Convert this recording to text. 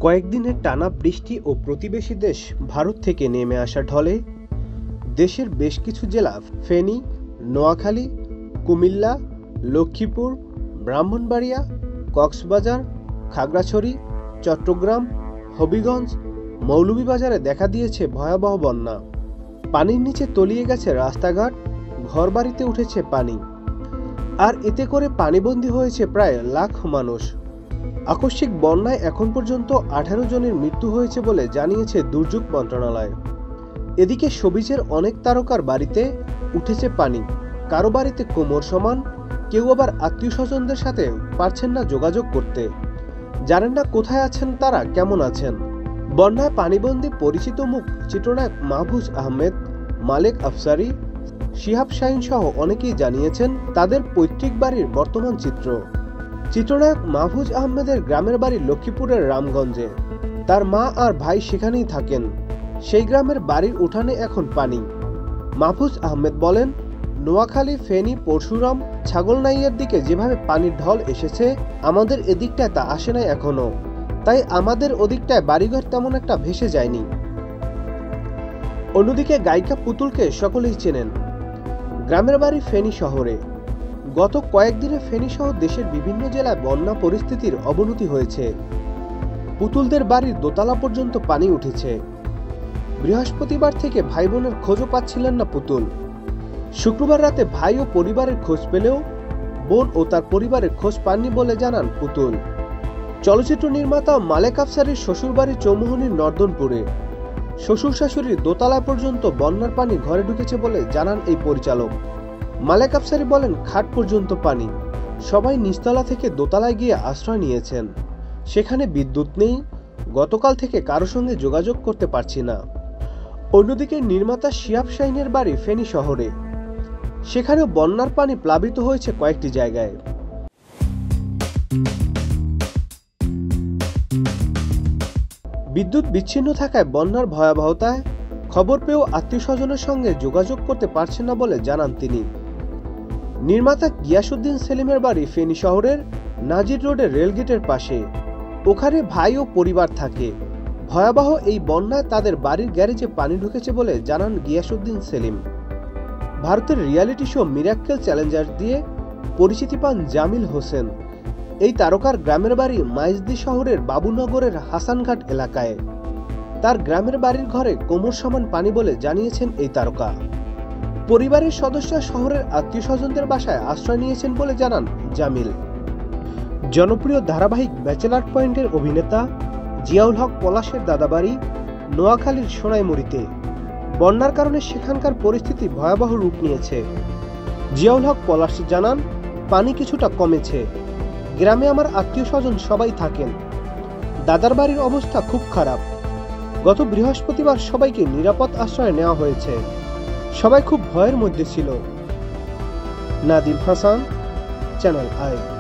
কয়েকদিনের টানা বৃষ্টি ও প্রতিবেশী দেশ ভারত থেকে নেমে আসা ঢলে দেশের বেশ কিছু জেলা ফেনী, নোয়াখালী, কুমিল্লা, লক্ষ্মীপুর, ব্রাহ্মণবাড়িয়া, কক্সবাজার, খাগড়াছড়ি, চট্টগ্রাম, হবিগঞ্জ, মৌলভীবাজারে দেখা দিয়েছে ভয়াবহ বন্যা। পানির নিচে তলিয়ে গেছে রাস্তাঘাট, ঘরবাড়িতে উঠেছে পানি, আর এতে করে পানিবন্দী হয়েছে প্রায় লাখ মানুষ। আকস্মিক বন্যায় এখন পর্যন্ত 18 জনের মৃত্যু হয়েছে বলে জানিয়েছে দুর্যোগ মন্ত্রণালয়। এদিকে শোবিজের অনেক তারকার বাড়িতে উঠেছে পানি, কারো বাড়িতে কোমর সমান, কেউ আবার আত্মীয় স্বজনদের সাথে পারছেন না যোগাযোগ করতে, জানেন না কোথায় আছেন তারা, কেমন আছেন। বন্যায় পানিবন্দী পরিচিত মুখ চিত্রনায়ক মাহফুজ আহমেদ, মালেক আফসারি, শিহাব শাহীন সহ অনেকেই জানিয়েছেন তাদের পৈতৃক বাড়ির বর্তমান চিত্র। চিত্রনায়ক মাহফুজ আহমেদের গ্রামের বাড়ি লক্ষ্মীপুরের রামগঞ্জে। তার মা আর ভাই সেখানেই থাকেন। সেই গ্রামের বাড়ির উঠানে এখন পানি। মাহফুজ আহমেদ বলেন, নোয়াখালী, ফেনী, পরশুরাম, ছাগলনাইয়ার দিকে যেভাবে পানির ঢল এসেছে, আমাদের এদিকটায় তা আসে নাই এখনো, তাই আমাদের ওদিকটায় বাড়িঘর তেমন একটা ভেসে যায়নি। অন্যদিকে গায়িকা পুতুলকে সকলেই চেনেন। গ্রামের বাড়ি ফেনী শহরে। গত কয়েকদিনে ফেনী সহ দেশের বিভিন্ন জেলায় বন্যা পরিস্থিতির অবনতি হয়েছে। পুতুলদের বাড়ির দোতলা পর্যন্ত পানি উঠেছে। বৃহস্পতিবার থেকে ভাই বোনের খোঁজও পাচ্ছিলেন না পুতুল। শুক্রবার রাতে ভাই ও পরিবারের খোঁজ পেলেও বোন ও তার পরিবারের খোঁজ পাননি বলে জানান পুতুল। চলচ্চিত্র নির্মাতা মালেক আফসারির শ্বশুরবাড়ি চৌমুহনীর নর্দনপুরে। শ্বশুর শাশুড়ির দোতলা পর্যন্ত বন্যার পানি ঘরে ঢুকেছে বলে জানান এই পরিচালক। মালেক আফসারি বলেন, খাট পর্যন্ত পানি। সবাই নিচতলা থেকে দোতলায় গিয়ে আশ্রয় নিয়েছেন। সেখানে বিদ্যুৎ নেই। গতকাল থেকে কারো সঙ্গে যোগাযোগ করতে পারছি না। অন্যদিকে নির্মাতা শিহাব শাহীনের বাড়ি ফেনী শহরে। সেখানেও বন্যার পানি প্লাবিত হয়েছে কয়েকটি জায়গায়। বিদ্যুৎ বিচ্ছিন্ন থাকায় বন্যার ভয়াবহতায় খবর পেয়েও আত্মীয় স্বজনের সঙ্গে যোগাযোগ করতে পারছেন না বলে জানান তিনি। নির্মাতা গিয়াসউদ্দিন সেলিমের বাড়ি ফেনী শহরের নাজির রোডের রেলগেটের পাশে। ওখানে ভাই ও পরিবার থাকে। ভয়াবহ এই বন্যায় তাদের বাড়ির গ্যারেজে পানি ঢুকেছে বলে জানান গিয়াসউদ্দিন সেলিম। ভারতের রিয়ালিটি শো মিরাক্কেল চ্যালেঞ্জার দিয়ে পরিচিতি পান জামিল হোসেন। এই তারকার গ্রামের বাড়ি মাইজদি শহরের বাবুনগরের হাসানঘাট এলাকায়। তার গ্রামের বাড়ির ঘরে কোমর সমান পানি বলে জানিয়েছেন এই তারকা। পরিবারের সদস্যরা শহরের আত্মীয় স্বজনদের বাসায় আশ্রয় নিয়েছেন বলে জানান জামিল। জনপ্রিয় ধারাবাহিক ব্যাচেলার পয়েন্টের অভিনেতা জিয়াউল হক পলাশের দাদাবাড়ি নোয়াখালীর সোনাইমুড়িতে। বন্যার কারণে সেখানকার পরিস্থিতি ভয়াবহ রূপ নিয়েছে। জিয়াউল হক পলাশ জানান, পানি কিছুটা কমেছে। গ্রামে আমার আত্মীয় স্বজন সবাই থাকেন। দাদার বাড়ির অবস্থা খুব খারাপ। গত বৃহস্পতিবার সবাইকে নিরাপদ আশ্রয়ে নেওয়া হয়েছে। সবাই খুব ভয়ের মধ্যে ছিল। Nadim Hasan, Channel I.